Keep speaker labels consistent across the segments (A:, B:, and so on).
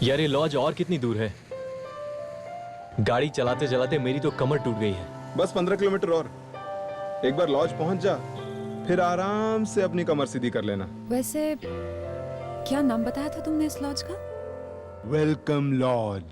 A: यार ये लॉज और कितनी दूर है? गाड़ी चलाते चलाते मेरी तो कमर टूट गई है।
B: बस 15 किलोमीटर और। एक बार लॉज पहुंच जा, फिर आराम से अपनी कमर सीधी कर लेना।
C: वैसे क्या नाम बताया था तुमने इस लॉज का?
B: Welcome lodge.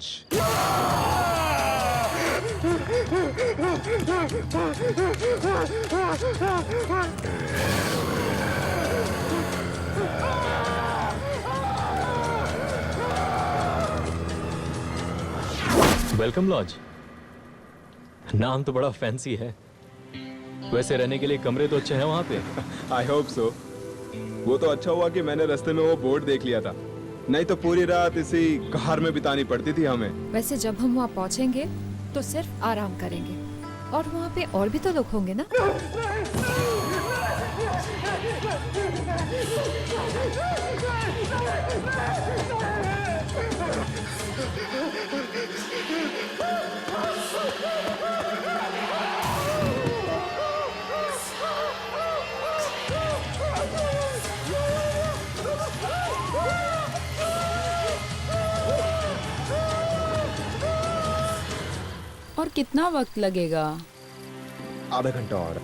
A: वेलकम लॉज, नाम तो बड़ा फैंसी है। वैसे रहने के लिए कमरे तो अच्छे हैं वहां पे?
B: I hope so. वो तो अच्छा हुआ कि मैंने रास्ते में वो बोर्ड देख लिया था, नहीं तो पूरी रात इसी कार में बितानी पड़ती थी हमें।
C: वैसे जब हम वहाँ पहुँचेंगे तो सिर्फ आराम करेंगे, और वहाँ पे और भी तो लोग होंगे ना? और कितना वक्त लगेगा?
B: आधा घंटा और।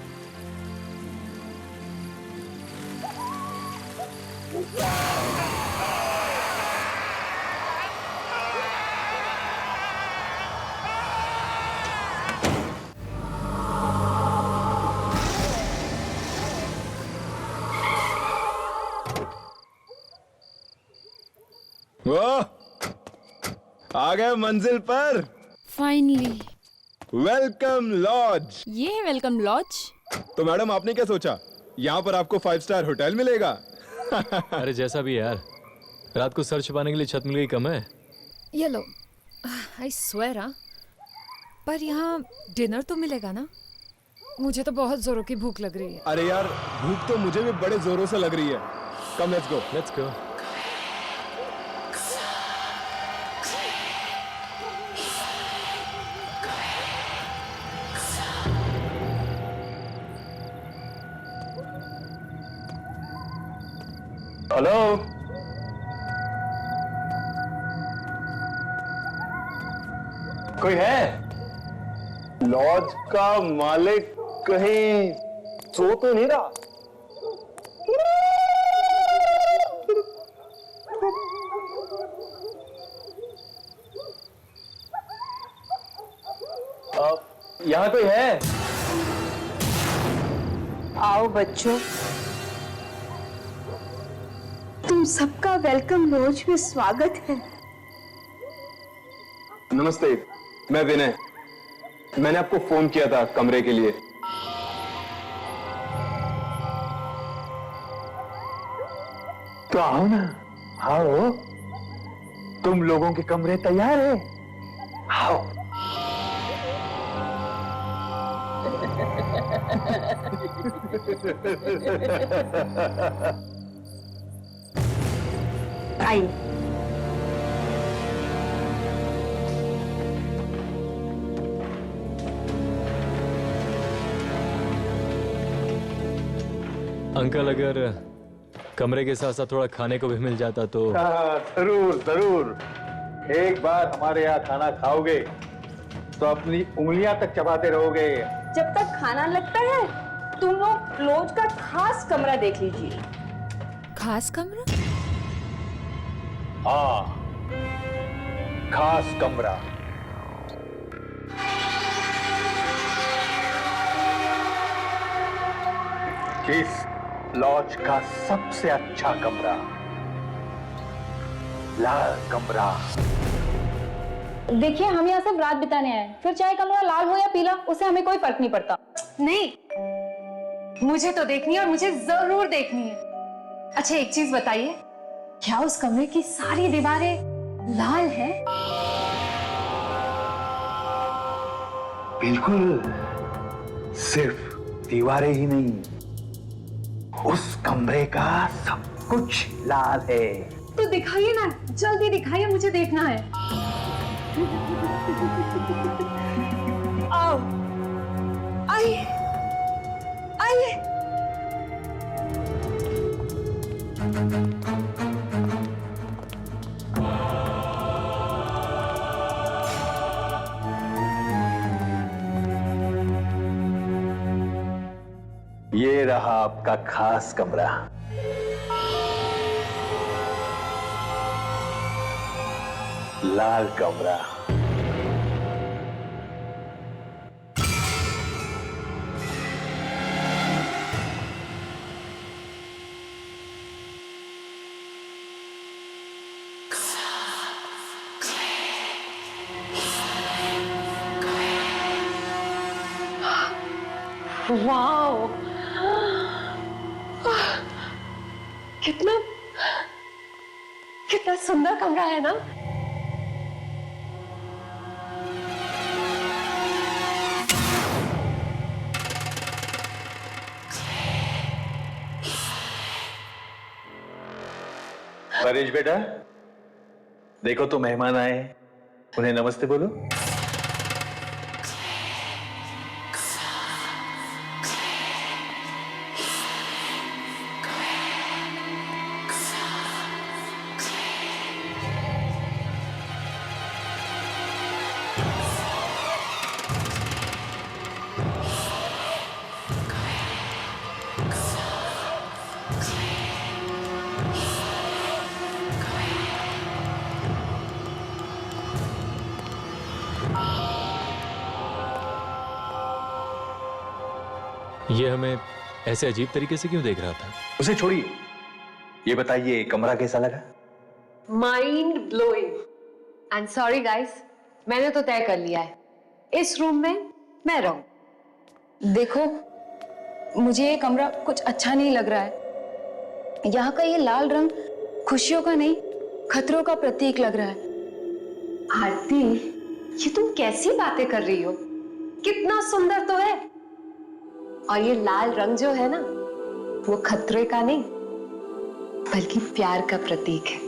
B: वाह, आ गए मंजिल पर।
C: फाइनली।
B: Welcome lodge.
C: ये है वेलकम लॉज?
B: तो मैडम आपने क्या सोचा, यहाँ पर आपको 5 स्टार होटल मिलेगा?
A: अरे जैसा भी है यार, रात को सर छुपाने के लिए छत मिल गई कम है।
C: ये लो, आई स्वेयर। पर यहाँ डिनर तो मिलेगा ना? मुझे तो बहुत जोरों की भूख लग रही है।
B: अरे यार, भूख तो मुझे भी बड़े जोरों से लग रही है। Come let's go.
A: Let's go.
D: Hello, कोई है? लॉज का मालिक कहीं सो तो नहीं रहा? यहाँ कोई है?
E: आओ बच्चों, तुम सबका वेलकम लॉज में स्वागत है।
B: नमस्ते, मैं विनय। मैंने आपको फोन किया था कमरे के लिए।
D: तो आओ ना, आओ। तुम लोगों के कमरे तैयार है, आओ।
E: आइए।
A: अंकल, अगर कमरे के साथ साथ थोड़ा खाने को भी मिल जाता तो।
D: जरूर जरूर। एक बार हमारे यहाँ खाना खाओगे तो अपनी उंगलियां तक चबाते रहोगे।
E: जब तक खाना लगता है, तुम लोग लॉज का खास कमरा देख लीजिए।
C: खास कमरा?
D: हाँ, खास कमरा। इस लॉज का सबसे अच्छा कमरा, लाल कमरा।
F: देखिए, हम यहाँ सिर्फ रात बिताने आए, फिर चाहे कमरा लाल हो या पीला, उससे हमें कोई फर्क नहीं पड़ता।
G: नहीं, मुझे तो देखनी है और मुझे जरूर देखनी है। अच्छा एक चीज बताइए, क्या उस कमरे की सारी दीवारें लाल हैं?
D: बिल्कुल, सिर्फ दीवारें ही नहीं, उस कमरे का सब कुछ लाल है।
G: तो दिखाइए ना, जल्दी दिखाइए, मुझे देखना है। आओ, आइए, आइए।
D: ये रहा आपका खास कमरा। लाल कमरा।
G: वाओ, कितना कितना सुंदर कमरा है ना।
D: परेश बेटा, देखो तो मेहमान आए, उन्हें नमस्ते बोलो।
A: ये हमें ऐसे अजीब तरीके से क्यों देख रहा था?
D: उसे छोड़िए, ये बताइए कमरा कैसा लगा?
G: Mind blowing. And sorry guys, मैंने तो तय कर लिया है, इस रूम में मैं रहूं।
F: देखो, मुझे ये कमरा कुछ अच्छा नहीं लग रहा है। यहाँ का ये लाल रंग खुशियों का नहीं, खतरों का प्रतीक लग रहा है।
G: आरती, ये तुम कैसी बातें कर रही हो? कितना सुंदर तो है। और ये लाल रंग जो है ना, वो खतरे का नहीं बल्कि प्यार का प्रतीक है।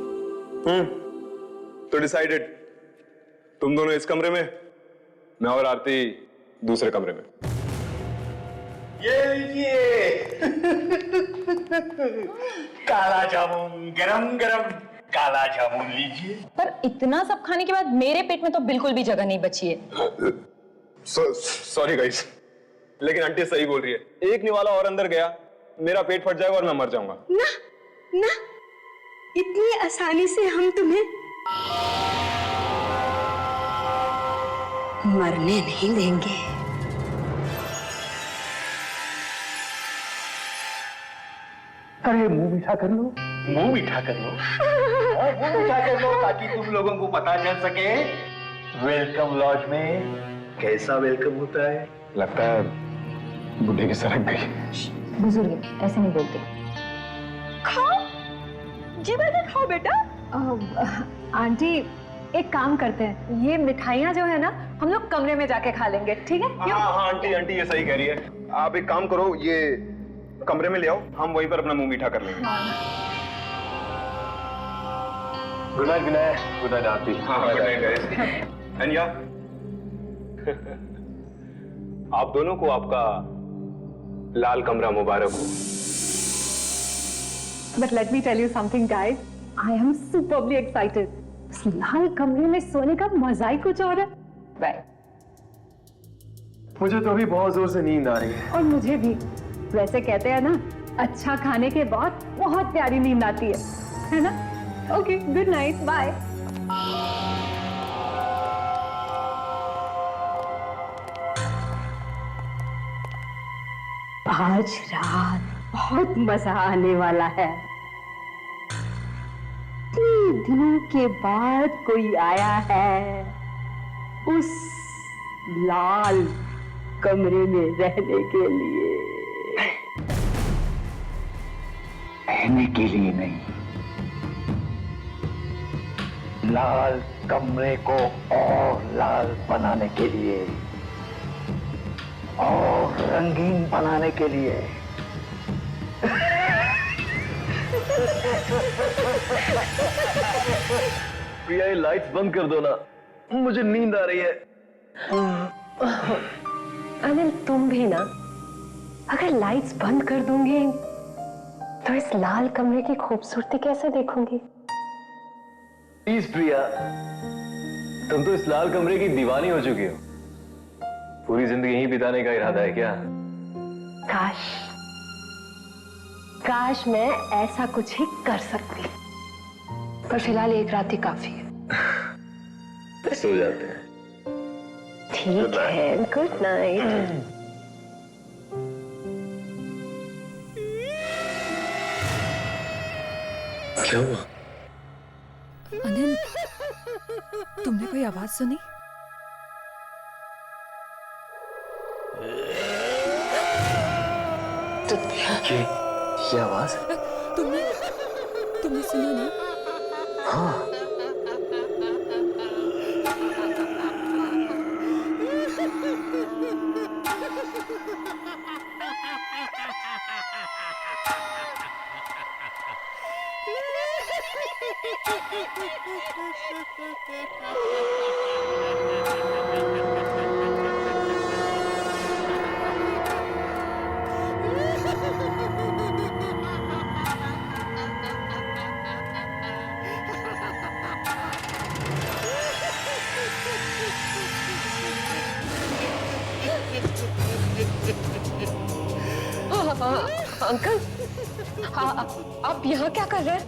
B: तो डिसाइडेड, तुम दोनों इस कमरे में, मैं और आरती दूसरे कमरे में।
D: ये लीजिए काला जामुन, गरम गरम काला जामुन लीजिए।
F: पर इतना सब खाने के बाद मेरे पेट में तो बिल्कुल भी जगह नहीं बची है।
B: सॉरी गाइस, लेकिन आंटी सही बोल रही है। एक निवाला और अंदर गया, मेरा पेट फट जाएगा और मैं मर जाऊंगा।
E: ना ना, इतनी आसानी से हम तुम्हें मरने नहीं देंगे।
D: अरे मुंह मीठा कर लो, मुंह मीठा कर लो, और मुंह मीठा कर लो ताकि तुम लोगों को पता चल सके वेलकम लॉज में कैसा वेलकम होता है।
B: लगता है बुढ़े की सरक गई।
F: बुजुर्ग ऐसे नहीं बोलते।
E: खाओ, जी बेटा खाओ बेटा।
G: आंटी, एक काम करते हैं, ये मिठाइयाँ जो है ना, हम लोग कमरे में जाके खा लेंगे, ठीक है?
B: हाँ हाँ आंटी, आंटी ये सही कह रही है। आप एक काम करो, ये कमरे में ले आओ, हम वहीं पर अपना मुंह मीठा कर लेंगे।
D: गुड नाइट विनय, गुड नाइट आरती।
B: हाँ गुड नाइट गाइस। अनिया, आप दोनों को आपका लाल कमरा मुबारक हो।
G: But let me tell you something, guys. I am superbly excited. इस लाल कमरे में सोने का मजा ही कुछ और है। Right.
B: मुझे तो अभी बहुत जोर से नींद आ रही है।
G: और मुझे भी। वैसे कहते हैं ना, अच्छा खाने के बाद बहुत प्यारी नींद आती है ना? Okay, good night, bye.
E: आज रात बहुत मजा आने वाला है। इतने दिनों के बाद कोई आया है उस लाल कमरे में रहने के लिए।
D: रहने के लिए नहीं, लाल कमरे को और लाल बनाने के लिए और रंगीन बनाने के लिए।
A: प्रिया, ये लाइट्स बंद कर दो ना, मुझे नींद आ रही है।
G: अनिल, तुम भी ना, अगर लाइट्स बंद कर दूंगी तो इस लाल कमरे की खूबसूरती कैसे देखूंगी?
A: प्लीज प्रिया, तुम तो इस लाल कमरे की दीवानी हो चुकी हो। पूरी जिंदगी यहीं बिताने का इरादा है क्या?
E: काश
G: काश मैं ऐसा कुछ ही कर सकती, पर फिलहाल एक रात ही काफी है।
D: सो जाते हैं।
G: ठीक है, गुड नाइट।
D: क्या हुआ?
C: अनिल, तुमने कोई आवाज सुनी?
D: ये आवाज?
C: तुमने सुना ना?
D: हाँ।
G: अंकल, आप यहाँ क्या कर रहे हैं?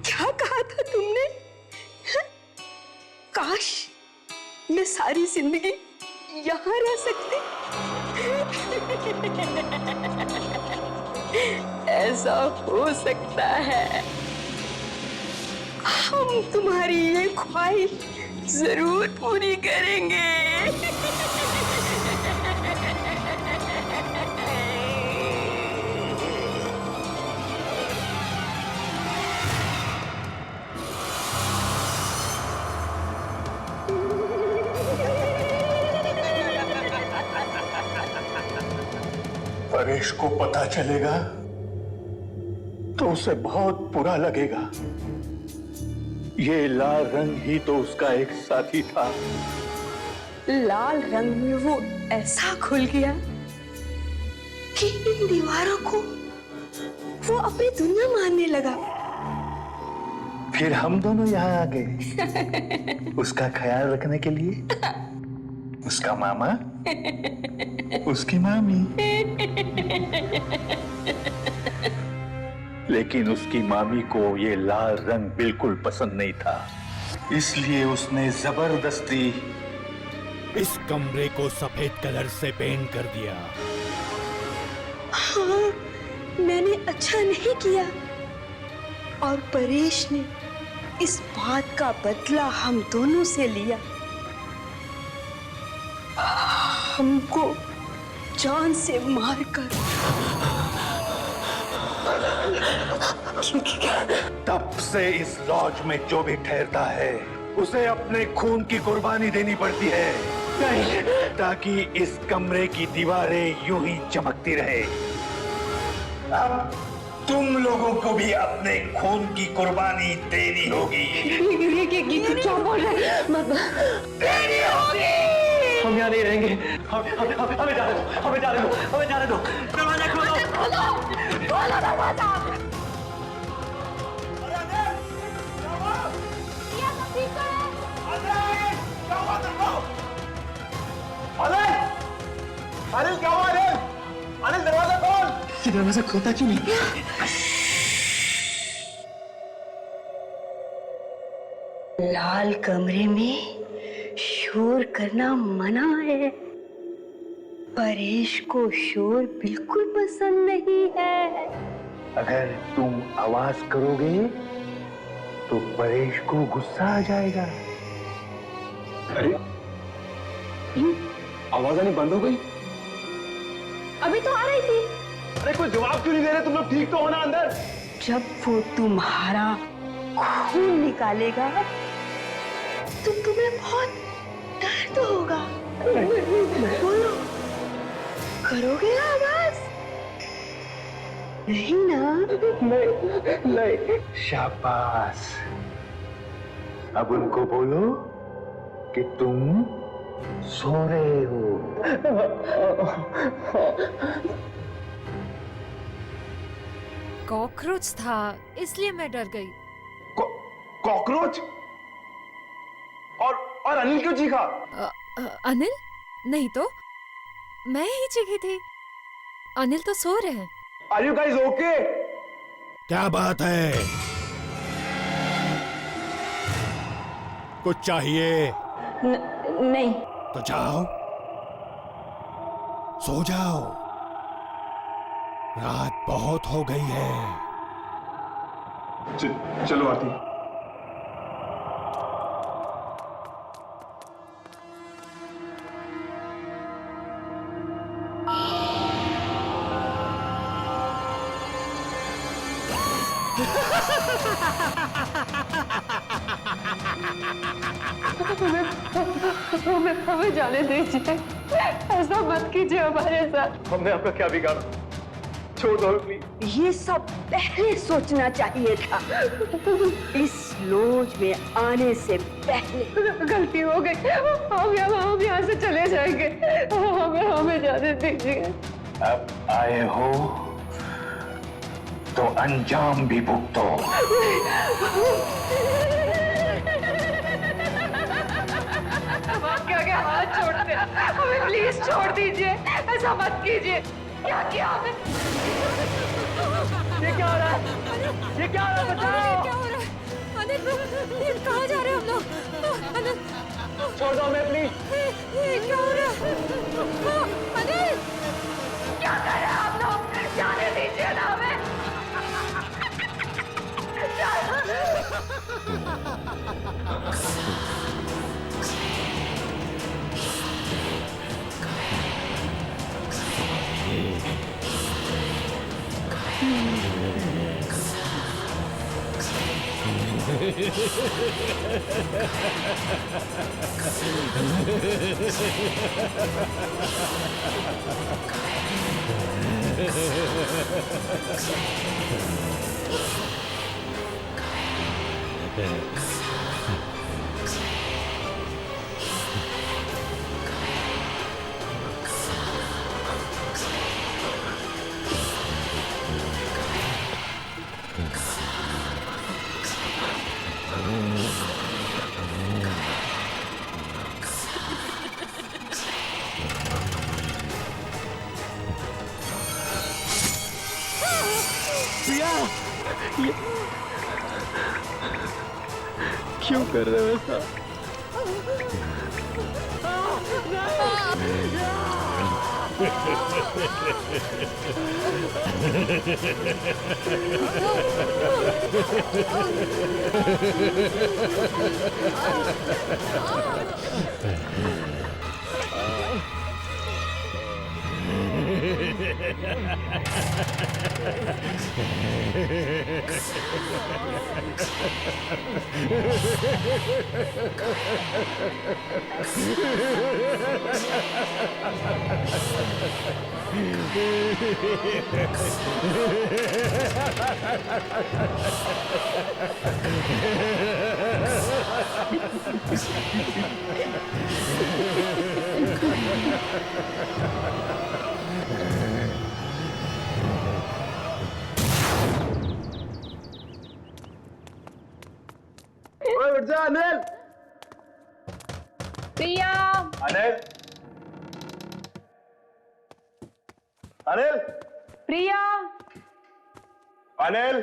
G: क्या कहा था तुमने? काश मैं सारी जिंदगी यहाँ रह सकती। ऐसा हो सकता है। हम तुम्हारी ये ख्वाहिश जरूर पूरी करेंगे।
D: परेश को पता चलेगा तो उसे बहुत बुरा लगेगा। ये लाल रंग ही तो उसका एक साथी था।
E: लाल रंग में वो ऐसा खुल गया कि इन दीवारों को वो अपनी दुनिया मानने लगा।
D: फिर हम दोनों यहाँ आ गए उसका ख्याल रखने के लिए। उसका मामा, उसकी मामी। लेकिन उसकी मामी को ये लाल रंग बिल्कुल पसंद नहीं था, इसलिए उसने जबरदस्ती
H: इस कमरे को सफेद कलर से पेंट कर दिया।
E: हाँ, मैंने अच्छा नहीं किया और परेश ने इस बात का बदला हम दोनों से लिया। हमको जान से मारकर।
D: तब से इस लॉज में जो भी ठहरता है उसे अपने खून की कुर्बानी देनी पड़ती है ताकि इस कमरे की दीवारें यूं ही चमकती रहे। अब तुम लोगों को भी अपने खून की कुर्बानी देनी होगी।
G: क्या बोल रहे हैं?
D: देनी होगी।
I: हम यहाँ नहीं रहेंगे। हमें जाने दो, हमें जाने दो, हमें जाने दो। दरवाजा खोलो,
G: खोलो दरवाजा।
I: अनिल क्या हुआ? अनिल दरवाजा खोल। ये दरवाजा खोलता क्यों नहीं?
E: लाल कमरे में शोर करना मना है। परेश को शोर बिल्कुल पसंद नहीं है।
D: अगर तुम आवाज करोगे तो परेश को गुस्सा आ जाएगा।
B: अरे ये आवाज आनी बंद हो गई?
E: अभी तो आ रही थी।
I: अरे कोई जवाब क्यों नहीं दे रहे? तुम लोग ठीक तो हो ना अंदर?
E: जब वो तुम्हारा खून निकालेगा तो तुम्हें बहुत दर्द होगा। बोलो, करोगे ना आवाज? नहीं ना?
D: नहीं। शाबाश। अब उनको बोलो कि तुम सो रहे हो।
C: कॉकरोच था, इसलिए मैं डर गई।
I: कॉकरोच? और अनिल क्यों चीखा?
C: अनिल? नहीं तो मैं ही जगी थी। अनिल तो सो रहे हैं।
D: Are you guys okay?
H: क्या बात है? कुछ चाहिए
E: नहीं।
H: तो जाओ, सो जाओ, रात बहुत हो गई है।
B: चलो आरती।
E: हमें जाने दीजिए, ऐसा मत कीजिए हमारे साथ।
D: हमने आपका क्या बिगाड़ा? छोड़ दो प्लीज।
E: ये सब पहले सोचना चाहिए था, इस लॉज में आने से पहले। गलती हो गई, हम यहाँ से चले जाएंगे। हमें जाने दीजिए।
D: अब आए हो तो अंजाम भी भुगतो।
E: क्या हाथ छोड़ दे, हमें प्लीज छोड़ दीजिए, ऐसा मत कीजिए। क्या किया हमें? ये क्या हो रहा है? ये क्या हो रहा है? बताओ।
C: क्या हो रहा है? अनिल, कहाँ जा रहे हैं हम लोग? अनिल,
D: छोड़ दो हमें प्लीज।
C: ये क्या हो रहा है? अनिल,
E: क्या कर रहे हैं आप लोग? जाने दीजिए ना हमें।
B: क्यों कर रहे हो ऐसा? ओए उठ जा अनिल।
E: प्रिया,
D: अनिल, अनिल,
E: प्रिया,
D: अनिल,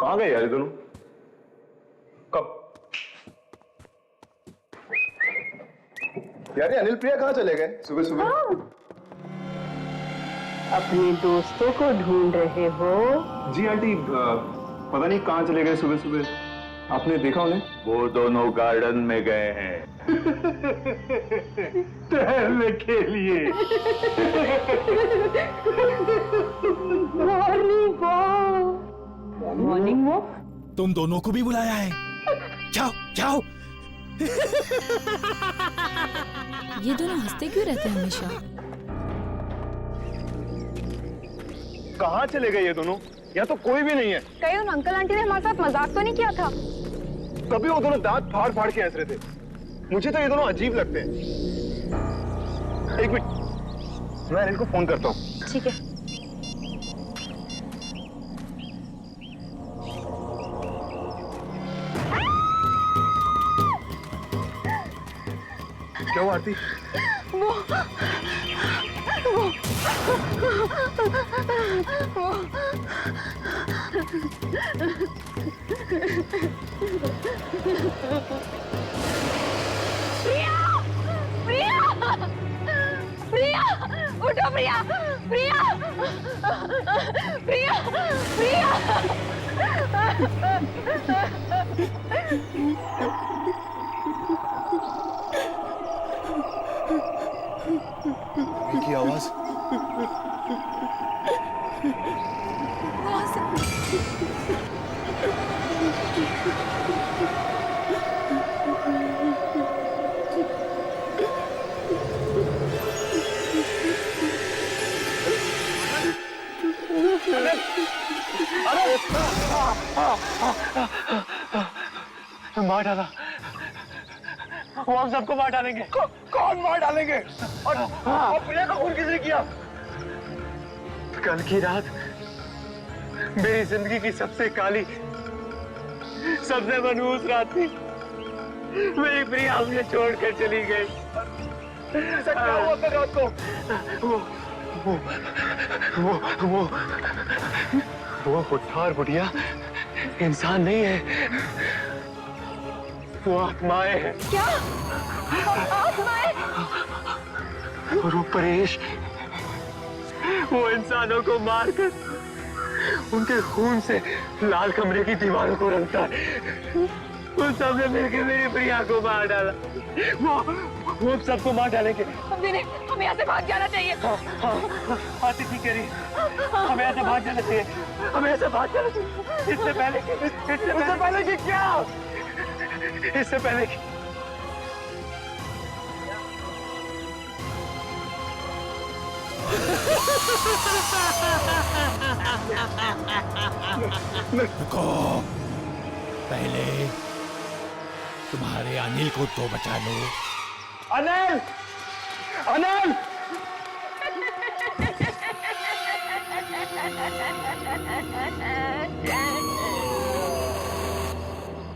D: कहाँ गए यार ये दोनों? कब? यार ये अनिल प्रिया कहाँ चले गए सुबह सुबह?
E: अपने दोस्तों को ढूंढ रहे हो?
B: जी आंटी, पता नहीं कहाँ चले गए सुबह सुबह। आपने देखा उन्हें?
D: वो दोनों गार्डन में गए हैं टहलने के लिए।
E: Morning walk. Morning walk?
H: तुम दोनों को भी बुलाया है? जाओ जाओ।
C: ये दोनों हंसते क्यों रहते हैं हमेशा?
D: कहाँ चले गए ये दोनों? यहाँ तो कोई भी नहीं है।
F: कहीं उन अंकल आंटी ने हमारे साथ मजाक तो नहीं किया था?
D: तभी वो दोनों दांत फाड़ फाड़ के हंस रहे थे। मुझे तो ये दोनों अजीब लगते हैं। एक मिनट, मैं अनिल को फोन करता हूँ।
F: ठीक है।
D: क्या हुआ आरती?
E: प्रिया! प्रिया! प्रिया! उठो प्रिया! प्रिया! प्रिया! प्रिया!
D: की आवाज।
I: मार डाला। वो हम सबको मार डालेंगे।
D: कौन मार डालेंगे? और प्रिया का खून किसने किया?
I: कल की रात मेरी जिंदगी की सबसे काली, सबसे मनहूस रात थी। मेरी प्रिया मुझे छोड़कर चली गई।
D: ऐसा क्या हुआ कल रात को?
I: वो बुढ़ा और बुढ़िया इंसान नहीं है, वो आत्माएं हैं।
E: क्या? आत्माएं?
I: और वो परेश, वो इंसानों को मारकर उनके खून से लाल कमरे की दीवारों को रंगता है। उन सब ने मिलकर मेरी प्रिया को मार डाला। वो सबको मार डालेंगे।
E: हमें यहाँ से भाग जाना चाहिए।
I: आरती ठीक कह रही है। हमें ऐसे भाग जाना चाहिए। हमें ऐसे भाग जाना चाहिए। इससे पहले कि क्या? इससे पहले कि
H: रुको, पहले तुम्हारे अनिल को तो बचा लो।
D: अनिल! अनिल!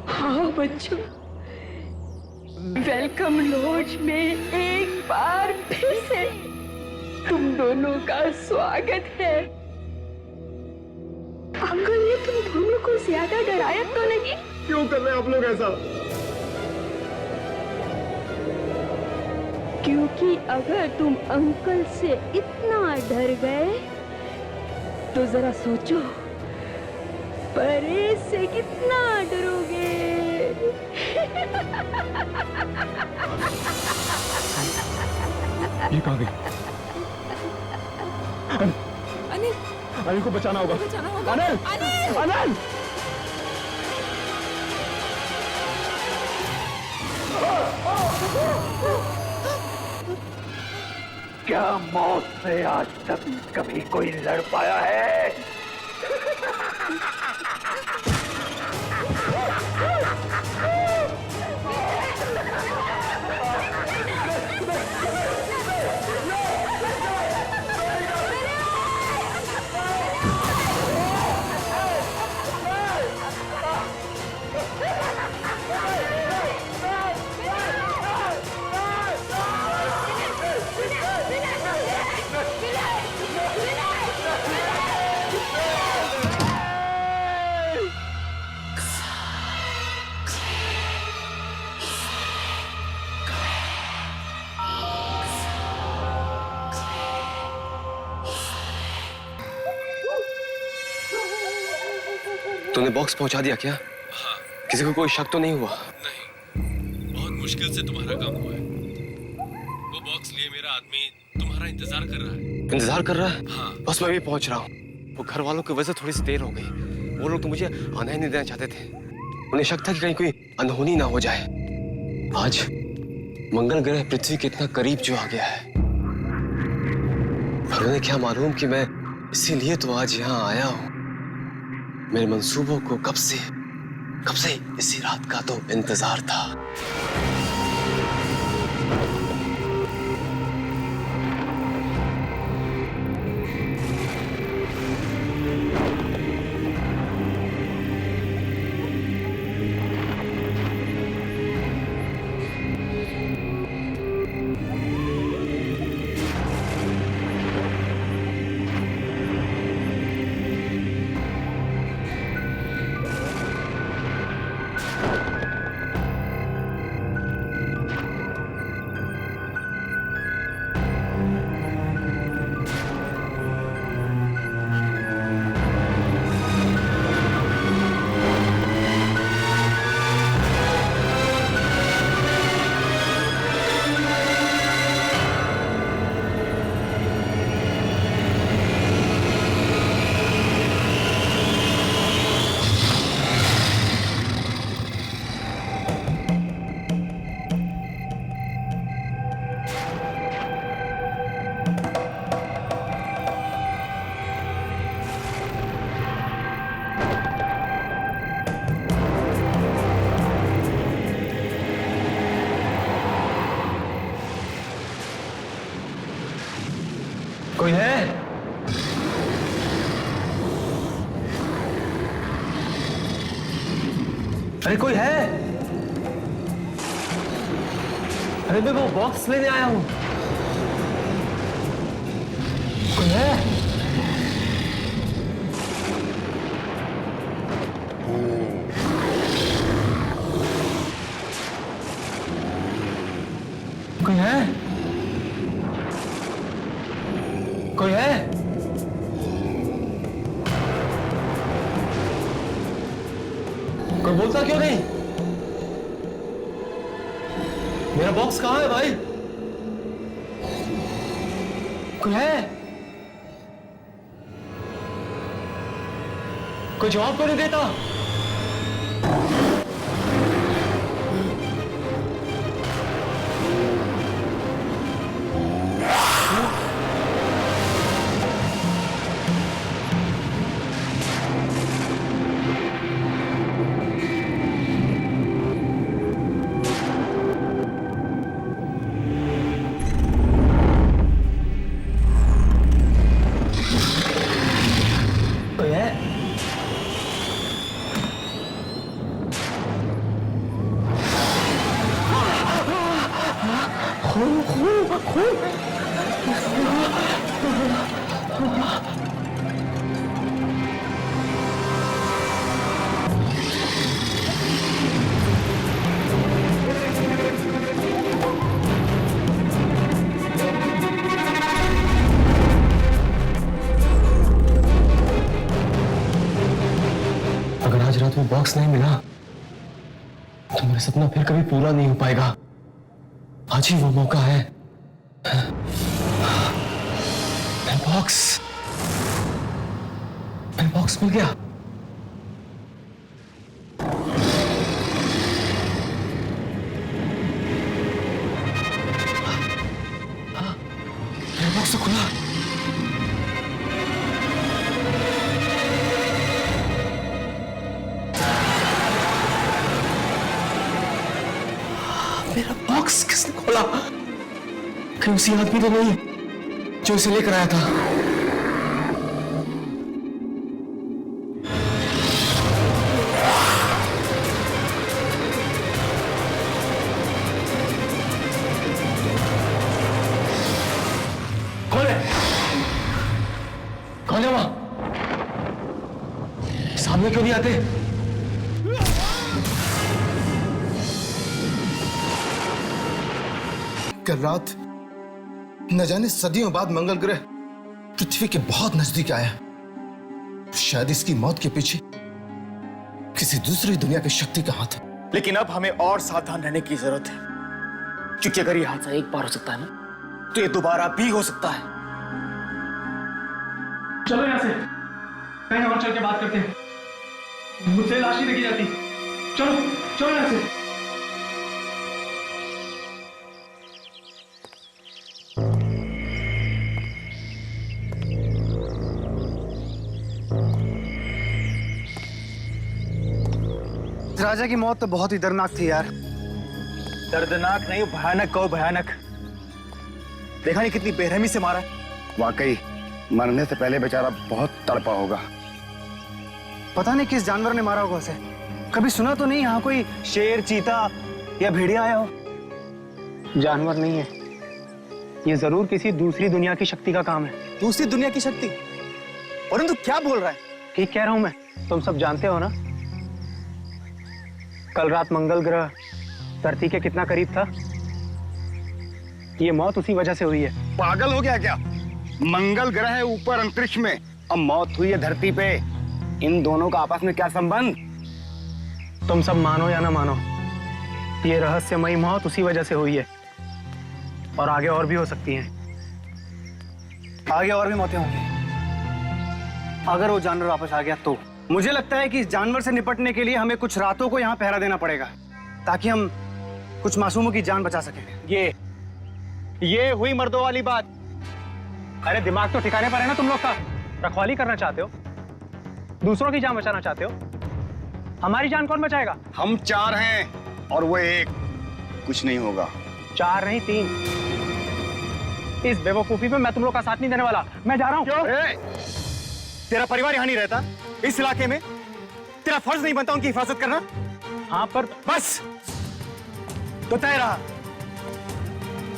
E: हाँ बच्चों, वेलकम लॉज में एक बार फिर से तुम दोनों का स्वागत है। अंकल ने तुम दोनों को ज्यादा डराया तो नहीं?
B: क्यों कर रहे हैं आप लोग ऐसा?
E: क्योंकि अगर तुम अंकल से इतना डर गए तो जरा सोचो परेश से कितना डरोगे।
B: ये कहाँ गई?
C: अनिल,
B: अनिल को बचाना होगा। अनिल! अनिल!
D: क्या मौत से आज तक कभी कोई लड़ पाया है?
J: तूने बॉक्स पहुंचा दिया क्या?
A: हाँ।
J: किसी को कोई शक तो नहीं हुआ?
A: नहीं, बहुत मुश्किल से तुम्हारा काम हुआ है। वो बॉक्स लिए मेरा आदमी तुम्हारा इंतजार कर रहा है।
J: इंतजार कर रहा है?
A: हाँ।
J: बस मैं भी पहुंच रहा हूँ। वो घर वालों की वजह से थोड़ी सी देर हो गई। वो लोग तो मुझे आना ही नहीं देना चाहते थे। उन्हें शक था कि कहीं कोई अनहोनी ना हो जाए। आज मंगल ग्रह पृथ्वी के इतना करीब जो आ गया है, पर उन्हें क्या मालूम कि मैं इसीलिए तो आज यहाँ आया हूँ। मेरे मंसूबों को कब से इसी रात का तो इंतजार था। कोई है? अरे कोई है? अरे मैं वो बॉक्स लेने आया हूं। कोई है? कोई है? कोई है? कोई बोलता क्यों नहीं? मेरा बॉक्स कहां है भाई? कोई है? कोई जवाब क्यों नहीं देता? कोई है? अगर आज रात में बॉक्स नहीं मिला तो मेरा सपना फिर कभी पूरा नहीं हो पाएगा। आज ही वो मौका है। बॉक्स मिल गया। बॉक्स तो खुला। मेरा बॉक्स किसने खोला? कहीं उसी आदमी तो नहीं जो इसे लेकर आया था? कौन है? कौन है वहां? सामने क्यों नहीं आते?
K: कल रात न जाने सदियों बाद मंगल ग्रह पृथ्वी के बहुत नजदीक आया। शायद इसकी मौत के पीछे किसी दूसरी दुनिया की शक्ति का हाथ है।
L: लेकिन अब हमें और सावधान रहने की जरूरत है, क्योंकि अगर ये हादसा एक बार हो सकता है ना, तो ये दोबारा भी हो सकता है।
I: चलो यहां से कहीं और चल के बात करते हैं। मुझसे लाश ही देखी जाती। चलो चलो यहां से।
L: राजा की मौत तो बहुत ही दर्दनाक थी यार। दर्दनाक नहीं, भयानक कहो भयानक। देखा नहीं कितनी बेरहमी से मारा।
D: वाकई मरने से पहले बेचारा बहुत तड़पा होगा।
L: पता नहीं किस जानवर ने मारा होगा उसे। कभी सुना तो नहीं यहाँ कोई शेर, चीता या भेड़िया आया हो। जानवर नहीं है, ये जरूर किसी दूसरी दुनिया की शक्ति का काम है। दूसरी दुनिया की शक्ति? परंतु क्या बोल रहा है? ठीक कह रहा हूं मैं, तुम सब जानते हो ना, कल रात मंगल ग्रह धरती के कितना करीब था। ये मौत उसी वजह से हुई है।
D: पागल हो गया क्या? मंगल ग्रह है ऊपर अंतरिक्ष में, अब मौत हुई है धरती पे। इन दोनों का आपस में क्या संबंध?
L: तुम सब मानो या ना मानो, ये रहस्यमयी मौत उसी वजह से हुई है। और आगे और भी हो सकती हैं। आगे और भी मौतें होंगी अगर वो जानवर वापस आ गया तो। मुझे लगता है कि इस जानवर से निपटने के लिए हमें कुछ रातों को यहाँ पहरा देना पड़ेगा, ताकि हम कुछ मासूमों की जान बचा सकें। ये हुई मर्दों वाली बात। अरे दिमाग तो ठिकाने पर है ना तुम लोग का? रखवाली करना चाहते हो, दूसरों की जान बचाना चाहते हो। हमारी जान कौन बचाएगा?
D: हम 4 हैं और वो 1। कुछ नहीं होगा।
L: 4 नहीं 3। इस बेवकूफी में मैं तुम लोग का साथ नहीं देने वाला। मैं जा रहा हूँ।
I: क्यों? तेरा परिवार यहाँ नहीं रहता इस इलाके में? तेरा फर्ज नहीं बनता उनकी हिफाजत करना?
L: हाँ पर
I: बस तो तय रहा,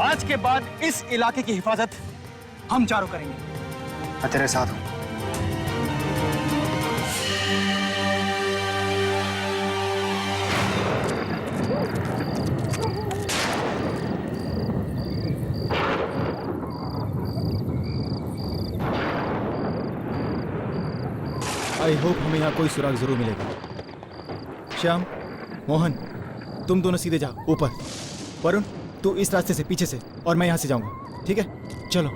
I: आज के बाद इस इलाके की हिफाजत हम चारों करेंगे।
L: मैं तेरे साथ हूँ।
M: आई होप हमें यहाँ कोई सुराग जरूर मिलेगा। श्याम, मोहन, तुम दोनों सीधे जाओ ऊपर। वरुण, तू इस रास्ते से पीछे से, और मैं यहाँ से जाऊंगा। ठीक है, चलो।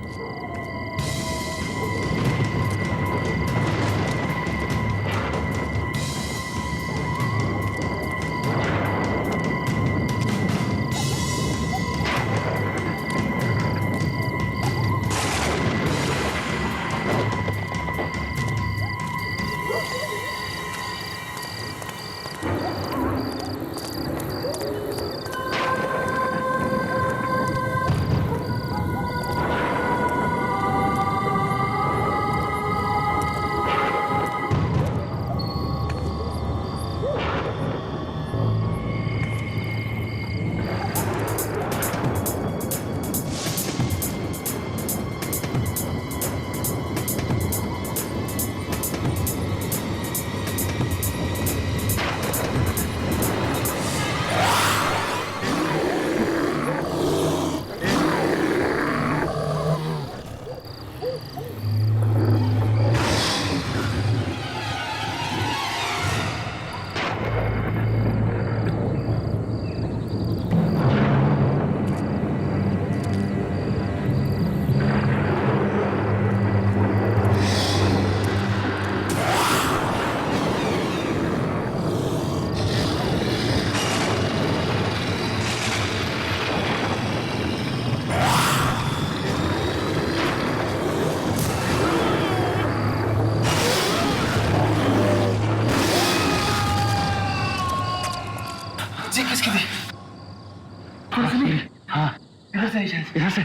L: इधर से।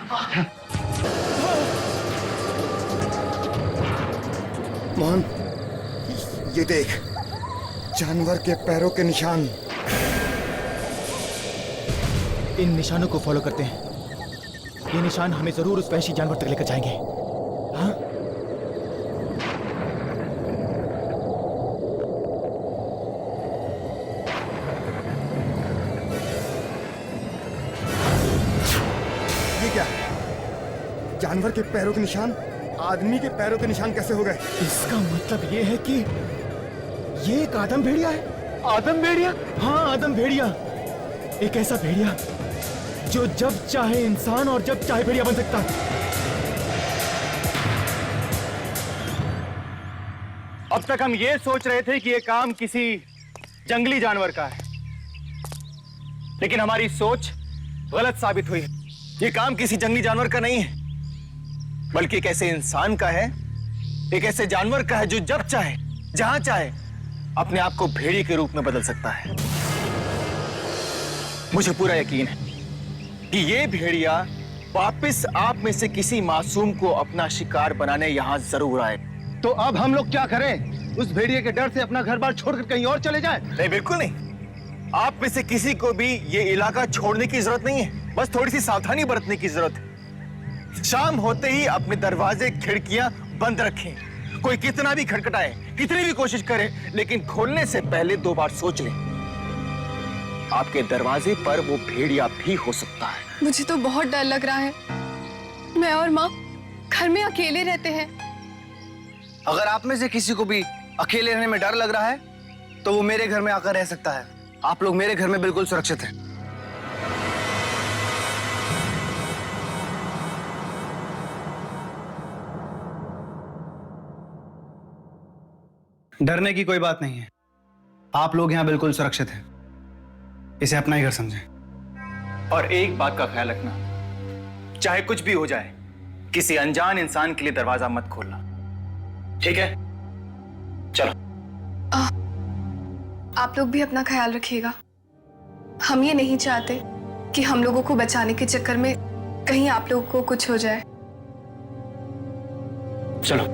K: मोहन, ये देख, जानवर के पैरों के निशान।
M: इन निशानों को फॉलो करते हैं। ये निशान हमें जरूर उस वहशी जानवर तक लेकर जाएंगे। हाँ?
K: ये क्या? जानवर के पैरों के निशान आदमी के पैरों के निशान कैसे हो गए?
M: इसका मतलब ये है कि ये एक आदम भेड़िया है।
I: आदम भेड़िया?
M: हाँ, आदम भेड़िया। एक ऐसा भेड़िया जो जब चाहे इंसान और जब चाहे भेड़िया बन सकता है।
I: अब तक हम ये सोच रहे थे कि ये काम किसी जंगली जानवर का है, लेकिन हमारी सोच गलत साबित हुई। ये काम किसी जंगली जानवर का नहीं है, बल्कि एक ऐसे इंसान का है, एक ऐसे जानवर का है जो जब चाहे जहां चाहे अपने आप को भेड़िए के रूप में बदल सकता है। मुझे पूरा यकीन है कि ये भेड़िया वापस आप में से किसी मासूम को अपना शिकार बनाने यहां जरूर आए।
L: तो अब हम लोग क्या करें? उस भेड़िए के डर से अपना घर बार छोड़कर कहीं और चले जाएं?
I: नहीं, बिल्कुल नहीं। आप में से किसी को भी ये इलाका छोड़ने की जरूरत नहीं है, बस थोड़ी सी सावधानी बरतने की जरूरत है। शाम होते ही अपने दरवाजे खिड़कियां बंद रखें। कोई कितना भी खटखटाए, कितनी भी कोशिश करे, लेकिन खोलने से पहले 2 बार सोच लें। आपके दरवाजे पर वो भेड़िया भी हो सकता है।
F: मुझे तो बहुत डर लग रहा है। मैं और माँ घर में अकेले रहते हैं।
L: अगर आप में से किसी को भी अकेले रहने में डर लग रहा है तो वो मेरे घर में आकर रह सकता है। आप लोग मेरे घर में बिल्कुल सुरक्षित हैं। डरने की कोई बात नहीं है। आप लोग यहाँ बिल्कुल सुरक्षित हैं। इसे अपना ही घर समझें।
I: और एक बात का ख्याल रखना, चाहे कुछ भी हो जाए, किसी अनजान इंसान के लिए दरवाजा मत खोलना, ठीक है? चलो।
F: आप लोग भी अपना ख्याल रखिएगा। हम ये नहीं चाहते कि हम लोगों को बचाने के चक्कर में कहीं आप लोगों को कुछ हो जाए।
L: चलो।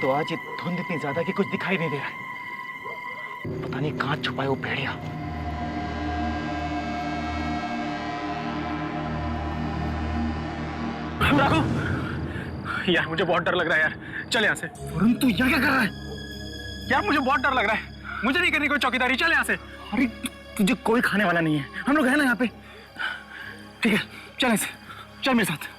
L: तो आज ये धुंध इतनी ज्यादा कि कुछ दिखाई नहीं दे रहा है। पता नहीं कहां छुपाए वो भेड़िया। राघव, यार मुझे बहुत डर लग रहा है यार। चल यहाँ से। वरुण तू यहाँ क्या कर रहा है? यार मुझे बहुत डर लग रहा है। मुझे नहीं करनी कोई चौकीदारी। चल यहाँ से। अरे तुझे कोई खाने वाला नहीं है, हम लोग हैं ना यहाँ पे। ठीक है चल यहाँ से, चल मेरे साथ।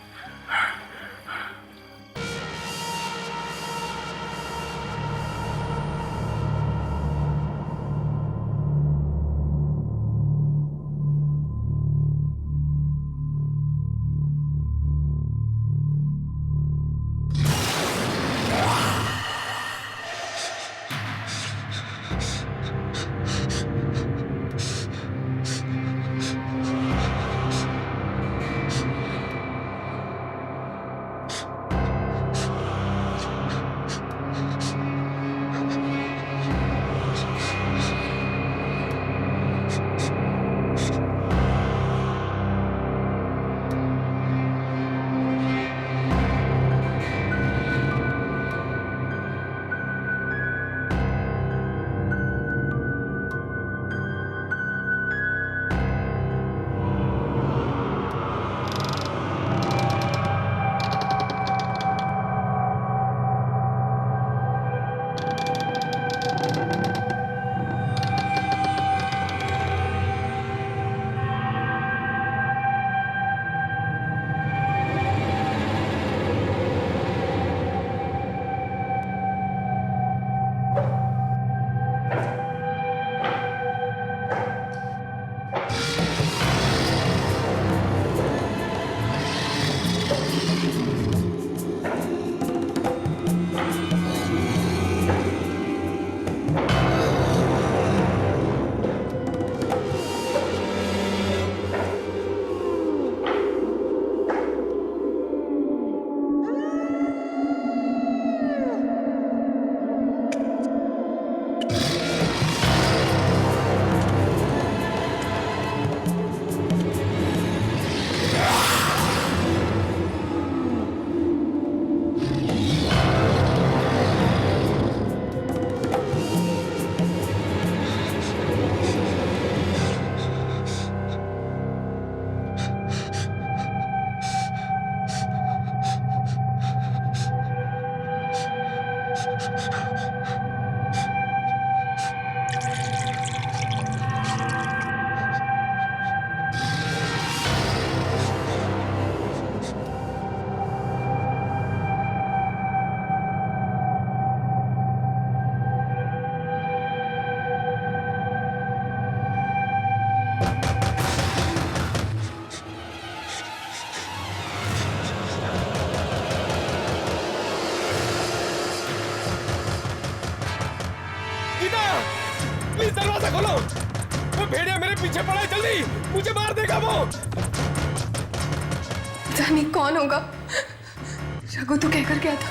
I: गीता, प्लीज दरवाजा खोलो। वो भेड़िया मेरे पीछे पड़ा है, जल्दी, मुझे मार देगा वो।
F: जानी कौन होगा? रघु तो कहकर गया था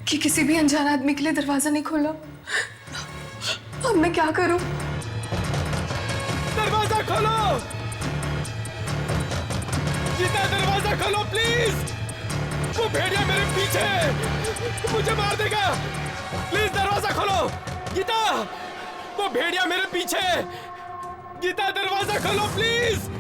F: कि किसी भी अनजान आदमी के लिए दरवाजा नहीं खोला। अब मैं क्या करूं?
I: दरवाजा खोलो गीता, दरवाजा खोलो प्लीज। वो भेड़िया मेरे पीछे है, मुझे मार देगा। प्लीज दरवाजा खोलो गीता, वो भेड़िया मेरे पीछे है। गीता दरवाजा खोलो प्लीज।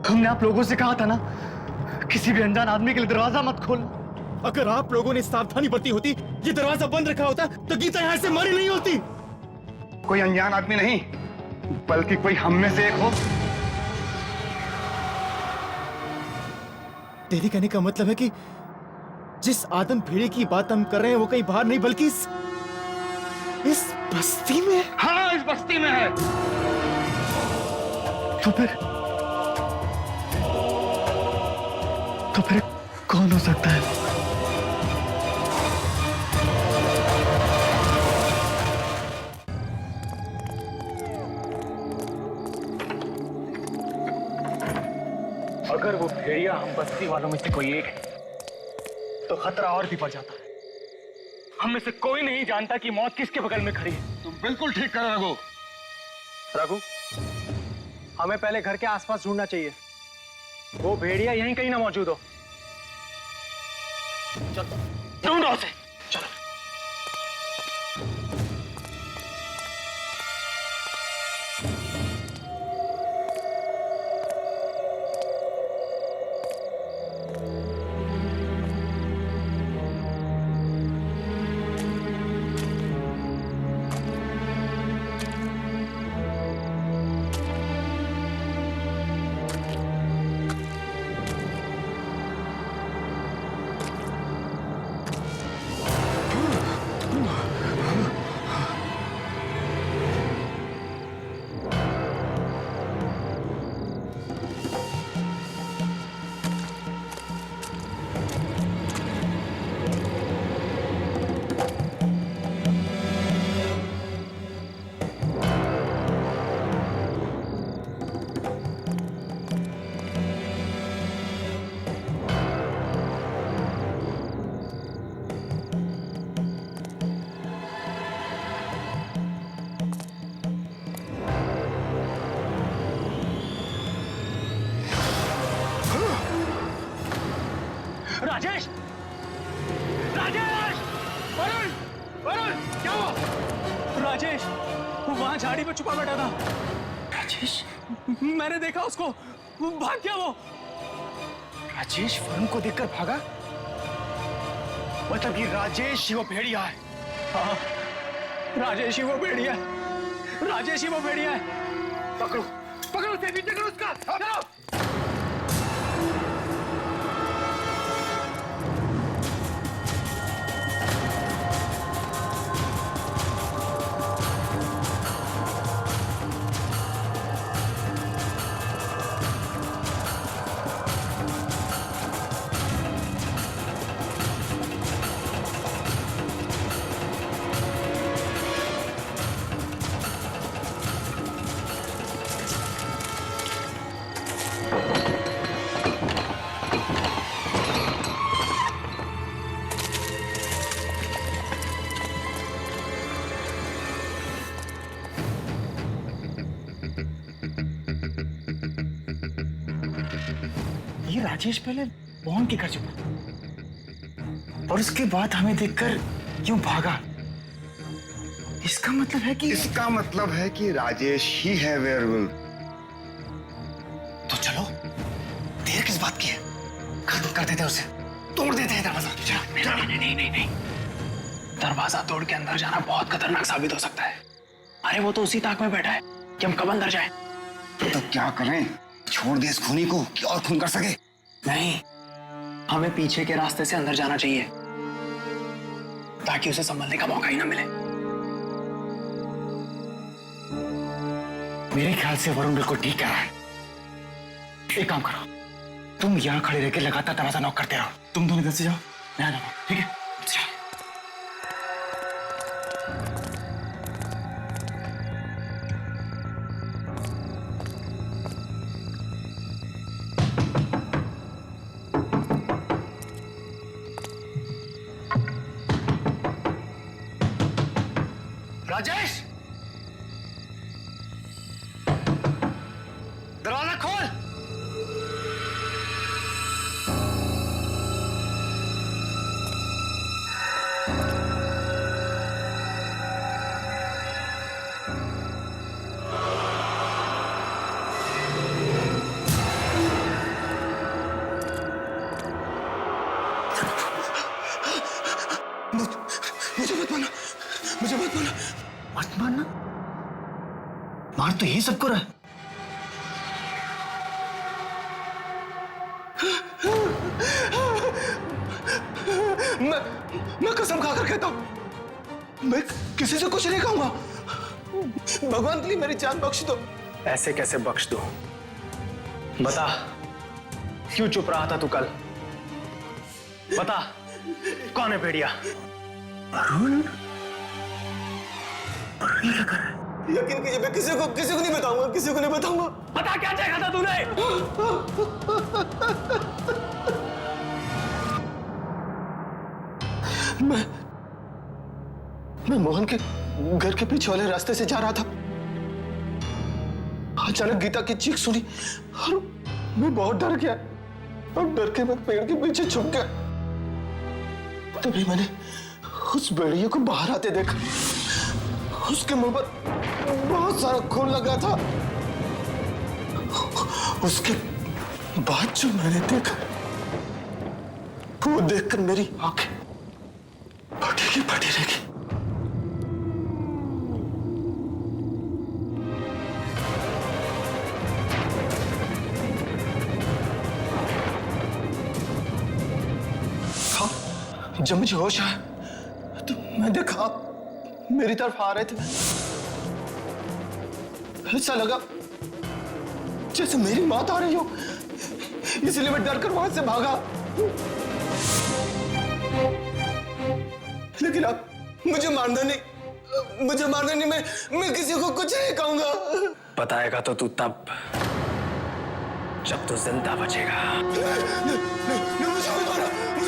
L: हमने आप लोगों से कहा था ना, किसी भी अनजान आदमी के लिए दरवाजा मत खोल।
M: अगर आप लोगों ने सावधानी बरती होती, ये दरवाजा बंद रखा होता, तो गीता यहाँ से मरी नहीं होती।
L: कोई अनजान आदमी नहीं, बल्कि कोई हम में से एक हो।
M: तेरे कहने का मतलब है कि जिस आदम भेड़े की बात हम कर रहे हैं वो कहीं बाहर नहीं, बल्कि इस बस्ती में।
L: हाँ, इस बस्ती में है। तो फिर कौन हो सकता है? अगर वो भेड़िया हम बस्ती वालों में से कोई एक है, तो खतरा और भी बढ़ जाता है। हम में से कोई नहीं जानता कि मौत किसके बगल में खड़ी है।
I: तुम बिल्कुल ठीक कर रघु।
L: रघु, हमें पहले घर के आसपास ढूंढना चाहिए। वो भेड़िया यहीं कहीं ना मौजूद हो। चलो ढूंढो उसे। चलो। राजेश! राजेश! वरुण! वरुण! क्या हुआ? राजेश! वो वहां झाड़ी में छुपा बैठा था। राजेश? मैंने देखा उसको। वो भाग गया वो। राजेश वरुण को देखकर भागा? मतलब ये राजेश ही वो भेड़िया है। हाँ, राजेश ही वो भेड़िया है। राजेश ही वो भेड़िया है। पकड़ो, पकड़ो उसे, पीछे करो उसका। चलो। ये राजेश पहले मोहन के घर छुपा और उसके बाद हमें देखकर क्यों भागा? इसका मतलब है कि राजेश ही है वेयरवुल्फ। तो चलो, देर किस बात की है? खत्म कर देते उसे, तोड़ देते हैं दरवाजा। नहीं। दरवाजा तोड़ के अंदर जाना बहुत खतरनाक साबित हो सकता है। अरे वो तो उसी ताक में बैठा है कि हम कब अंदर जाएं। तो क्या करें? छोड़ दे इस खूनी को कि और खून कर सके? नहीं, हमें पीछे के रास्ते से अंदर जाना चाहिए ताकि उसे संभलने का मौका ही ना मिले। मेरे ख्याल से वरुण बिल्कुल ठीक कह रहा है। एक काम करो, तुम यहाँ खड़े रहकर लगातार दरवाजा नॉक करते रहो। तुम दोनों इधर से जाओ, मैं आ जाऊंगा, ठीक है? राजेश, दरवाजा खोल। मुझे मत मारना, मुझे मत मारना। मत मारना? मार तो यही सबको रहा है। मैं कसम खाकर कहता हूं, मैं किसी से कुछ नहीं कहूंगा। भगवान के लिए मेरी जान बख्श दो। ऐसे कैसे बख्श दो? बता, क्यों चुप रहा था तू कल? बता, कौन है भेड़िया? अरुण? क्या कर रहा है? यकीन कीजिए, मैं किसी को नहीं बताऊंगा, किसी को नहीं बताऊंगा। बता, क्या चाहा था तूने?
K: मैं मोहन के घर के पीछे वाले रास्ते से जा रहा था। अचानक गीता की चीख सुनी और मैं बहुत डर गया और डर के मैं पेड़ के पीछे छुप गया। तभी मैंने उस भेड़िए को बाहर आते देखा। उसके मुंह पर बहुत सारा खून लगा था। उसके बाद जो मैंने देखा वो देखकर मेरी आंखें फटी की फटी रह गई। जब मुझे होश आया तो मैं देखा आप मेरी तरफ आ रहे थे। ऐसा लगा जैसे मेरी मौत आ रही हो, इसलिए मैं डर कर वहां से भागा। लेकिन आप मुझे मारना नहीं, मैं किसी को कुछ नहीं कहूंगा।
L: बताएगा तो तू तब जब तू जिंदा बचेगा।
K: मुझे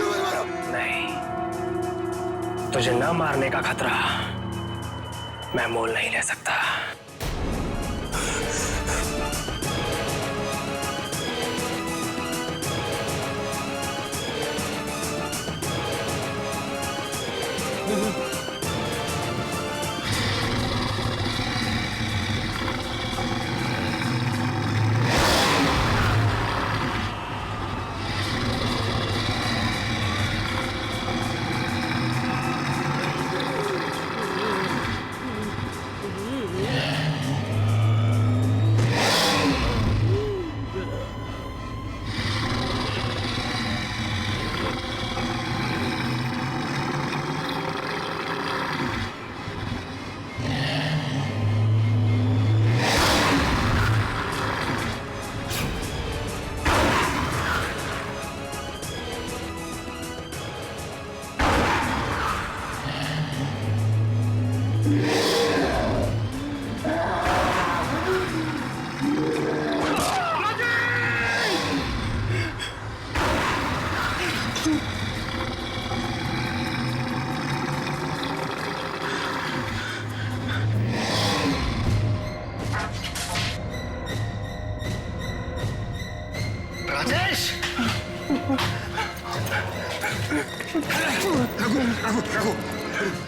K: मत मारो।
L: नहीं, तुझे न मारने का खतरा मैं मोल नहीं ले सकता।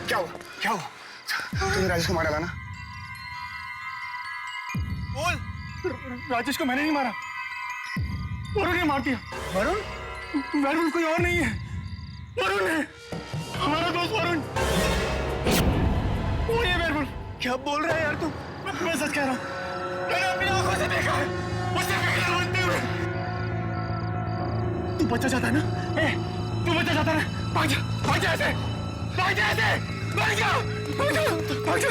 L: क्या हुआ? तुमने राजेश को मारा था ना? बोल। राजेश को मैंने नहीं मारा, वरुण ने मार दिया। वरुण कोई और नहीं है, वरुण है, हमारा दोस्त वरुण। वो ये वरुण। क्या बोल रहा है यार तू? मैं सच कह रहा हूँ, मैंने अपनी आंखों से देखा है उसे पिघला बनते हुए। तू बचा जाता है ना? तू बचा जाता है ना? भाग जा ऐसे, भाग जा ऐसे, भाग जा, भाग जा, भाग जा।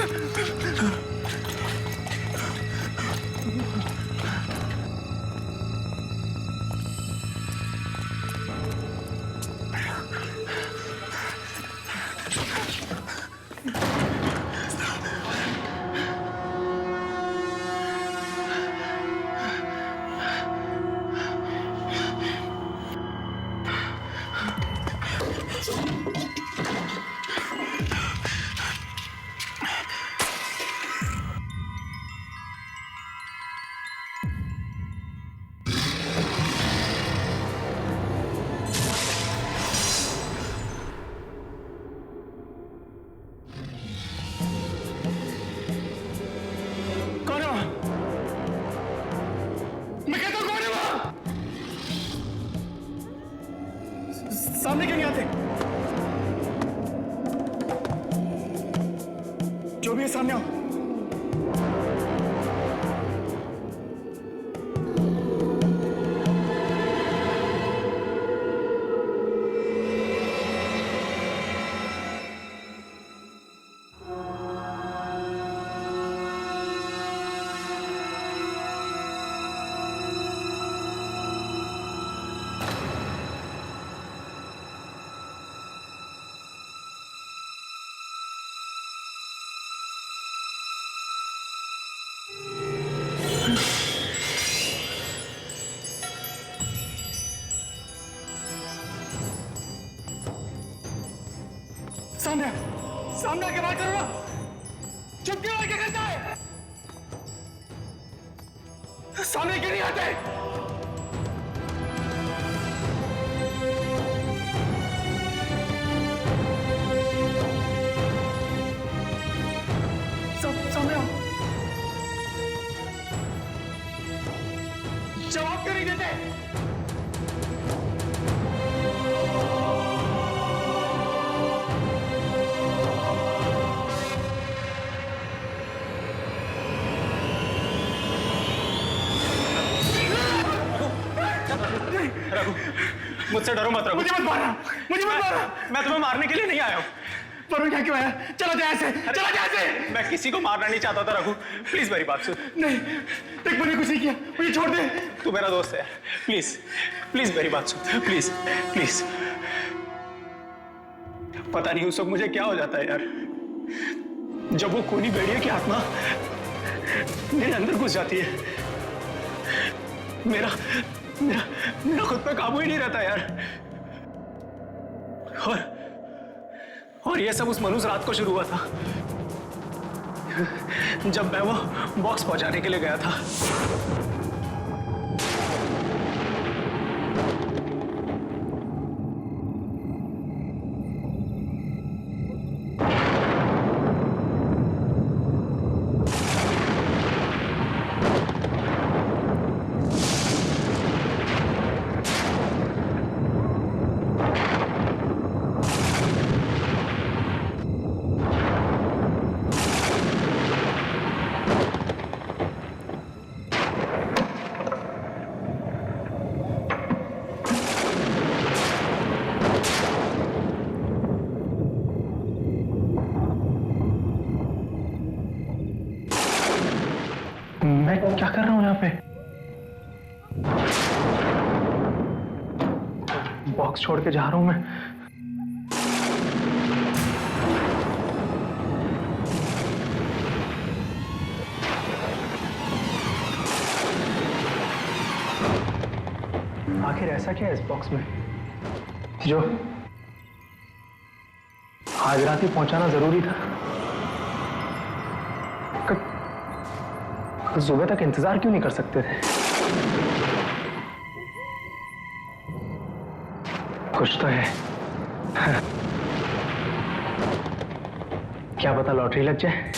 L: सामने क्यों नहीं आते? जो भी है सामने आओ।
I: सामने आके बात करो ना। चुप क्यों आके करता है? सामने क्यों नहीं आते? सामने आओ। जवाब क्यों नहीं देते?
L: रघु, मुझसे डरो मत रघु।
I: मुझे मत मारना, मुझे मत मारना।
L: मैं तुम्हें मारने के लिए नहीं आया हूँ।
I: वरुण यहाँ क्यों आया? चलो जा ऐसे, चलो जा ऐसे।
L: मैं किसी को मारना नहीं चाहता था रघु, प्लीज मेरी बात सुन।
I: नहीं, देख मैंने कुछ नहीं किया, मुझे छोड़ दे।
L: तू मेरा दोस्त है, प्लीज प्लीज मेरी बात सुन, प्लीज प्लीज। पता नहीं उस वक्त मुझे क्या हो जाता है यार, जब वो खूनी भेड़िए की आत्मा मेरे अंदर घुस जाती है। मेरा मेरा मेरा खुद पे काबू ही नहीं रहता यार। और ये सब उस मनुष्य रात को शुरू हुआ था, जब मैं वो बॉक्स पहुंचाने के लिए गया था।
I: मैं क्या कर रहा हूँ यहाँ पे? बॉक्स छोड़ के जा रहा हूँ मैं। आखिर ऐसा क्या है इस बॉक्स में जो आज रात ही पहुंचाना जरूरी था? सुबह तक इंतजार क्यों नहीं कर सकते थे? कुछ तो है। क्या पता लॉटरी लग जाए।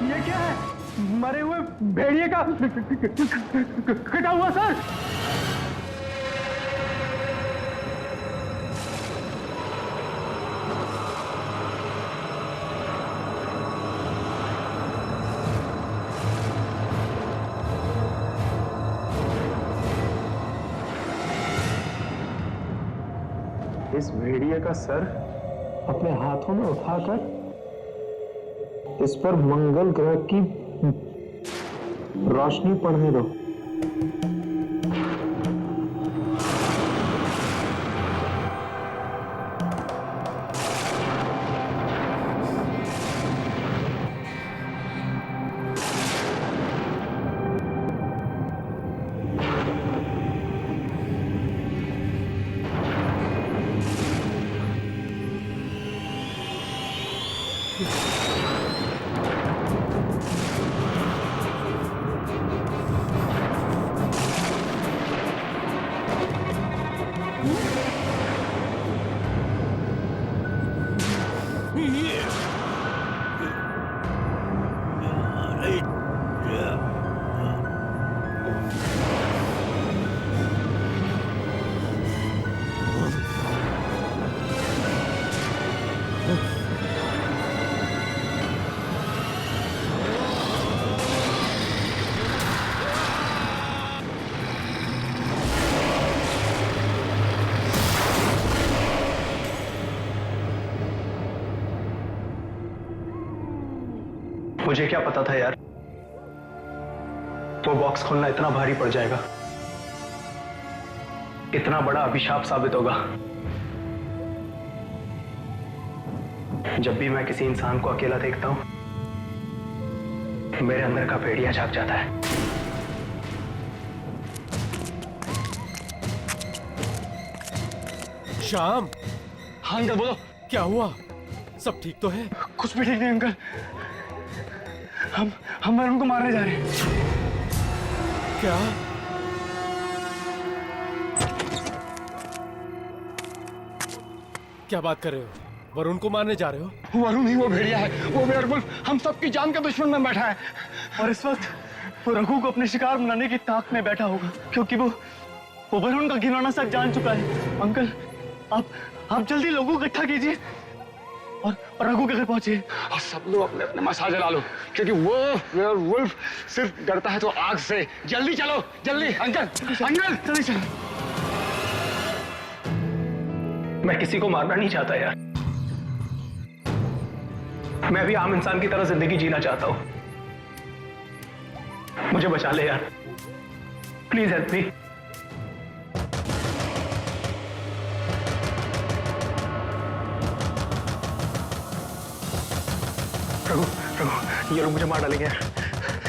I: ये क्या है? मरे हुए भेड़िए का कटा हुआ सर। इस भेड़िए का सर अपने हाथों में उठाकर इस पर मंगल ग्रह की रोशनी पड़ने दो।
L: मुझे क्या पता था यार, वो बॉक्स खोलना इतना भारी पड़ जाएगा, इतना बड़ा अभिशाप साबित होगा। जब भी मैं किसी इंसान को अकेला देखता हूं, मेरे अंदर का भेड़िया जाग जाता है।
H: श्याम।
L: हाँ अंकल बोलो।
H: क्या हुआ? सब ठीक तो है?
L: कुछ भी ठीक नहीं अंकल, हम वरुण को मारने जा रहे हैं।
H: क्या? क्या बात कर रहे हो? वरुण को मारने जा रहे हो?
L: वरुण ही वो भेड़िया है, वो वेयरवुल्फ हम सबकी जान का दुश्मन में बैठा है, और इस वक्त वो रघु को अपने शिकार बनाने की ताक में बैठा होगा, क्योंकि वो वरुण का घिनौना सच जान चुका है। अंकल आप जल्दी लोगों को इकट्ठा कीजिए और रघु के घर पहुंचिए।
I: और सब लोग अपने अपने मसाज ला लो, क्योंकि वो वेयरवुल्फ सिर्फ डरता है तो आग से। जल्दी चलो, जल्दी। अंकल
L: जल्दी चलो। मैं किसी को मारना नहीं चाहता यार, मैं भी आम इंसान की तरह जिंदगी जीना चाहता हूं। मुझे बचा ले यार, प्लीज हेल्प मी। रघु, ये लोग मुझे मार डालेंगे यार,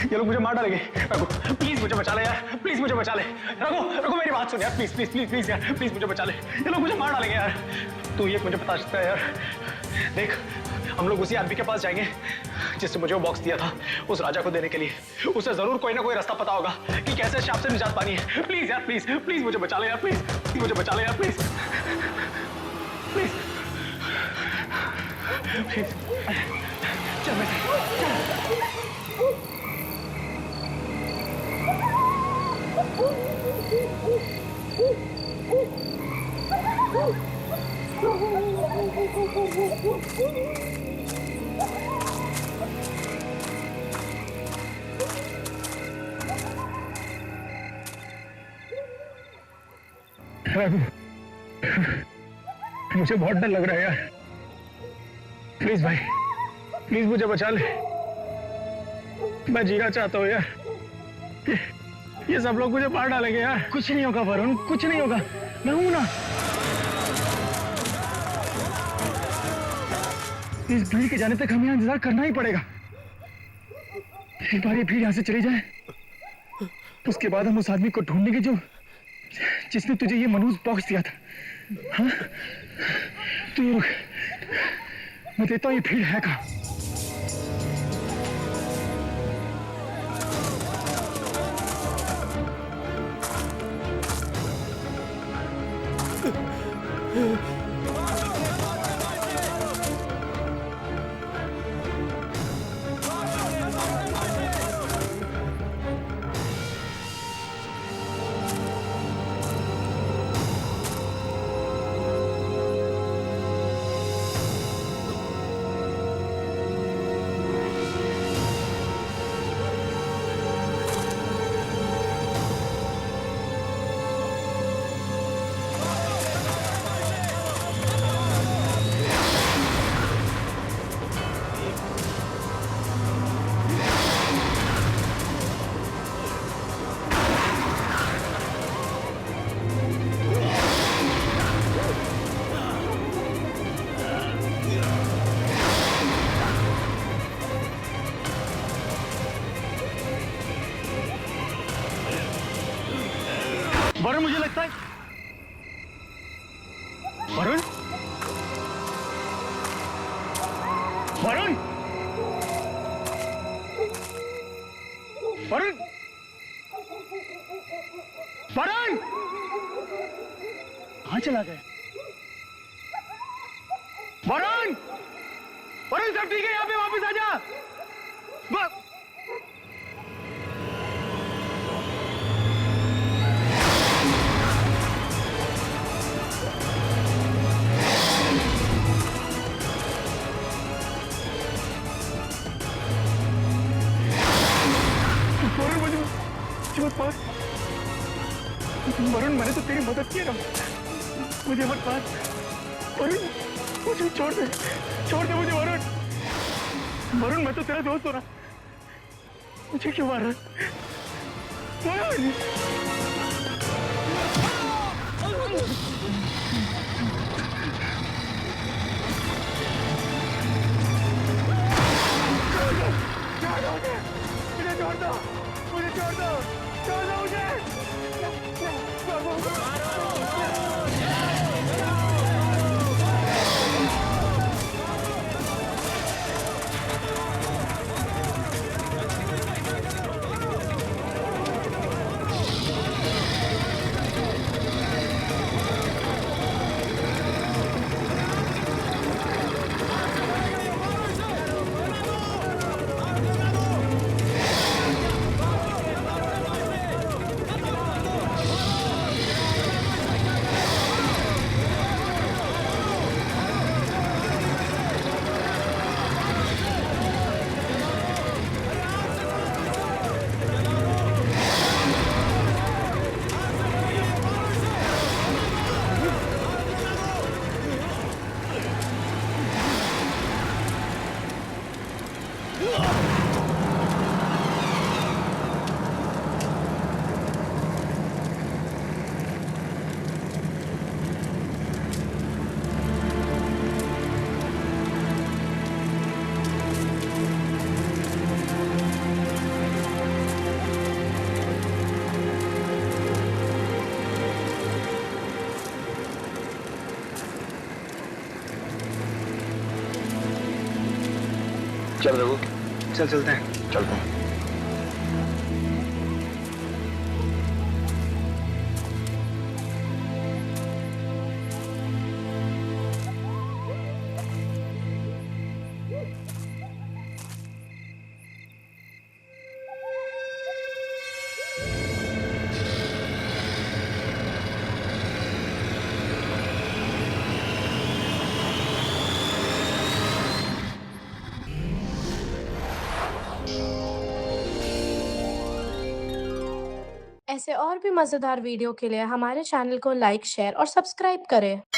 L: ये लोग मुझे मार डालेंगे। रघु प्लीज मुझे बचा ले यार, प्लीज मुझे बचा ले। रघु मेरी बात सुन यार, प्लीज प्लीज प्लीज प्लीज यार, प्लीज मुझे बचा ले। ये लोग मुझे मार डालेंगे यार, तू ये मुझे बता सकता है यार। देख, हम लोग उसी आदमी के पास जाएंगे जिसने मुझे वो बॉक्स दिया था उस राजा को देने के लिए। उसे जरूर कोई ना कोई रास्ता पता होगा कि कैसे शाप से निजात पानी है। प्लीज यार, प्लीज प्लीज मुझे बचा ले यार, प्लीज मुझे बचा ले यार, प्लीज प्लीज प्लीज। चल बेटा, रघु मुझे बहुत डर लग रहा है यार, प्लीज भाई, प्लीज मुझे बचा ले। मैं जीना चाहता हूँ यार, ये सब लोग मुझे मार डालेंगे यार। कुछ नहीं होगा वरुण, कुछ नहीं होगा, मैं हूं ना। इस भीड़ के जाने तक हमें इंतजार करना ही पड़ेगा। एक बार ये भीड़ यहां से चली जाए, उसके बाद हम उस आदमी को ढूंढेंगे जिसने तुझे ये मनहूस बॉक्स दिया था। हाँ, तो ये रुक, मैं देता हूँ ये भीड़ है कहाँ। वरुण, मुझे लगता है वरुण, वरुण, वरुण, वरुण कहाँ चला गया? वरुण, वरुण सब ठीक है? यहाँ पे वापस आ जा। वरुण, मैंने तो तेरी मदद की ना, मुझे मत मार। वरुण, मुझे छोड़ दे मुझे वरुण। वरुण, मैं तो तेरा दोस्त हूँ ना,
I: मुझे क्यों मार रहा है? मुझे छोड़ दो, मुझे छोड़ दो, छोड़ दो मुझे।
L: चल रघु, चल चलते हैं।
K: चलते हैं।
N: ऐसे और भी मज़ेदार वीडियो के लिए हमारे चैनल को लाइक, शेयर और सब्सक्राइब करें।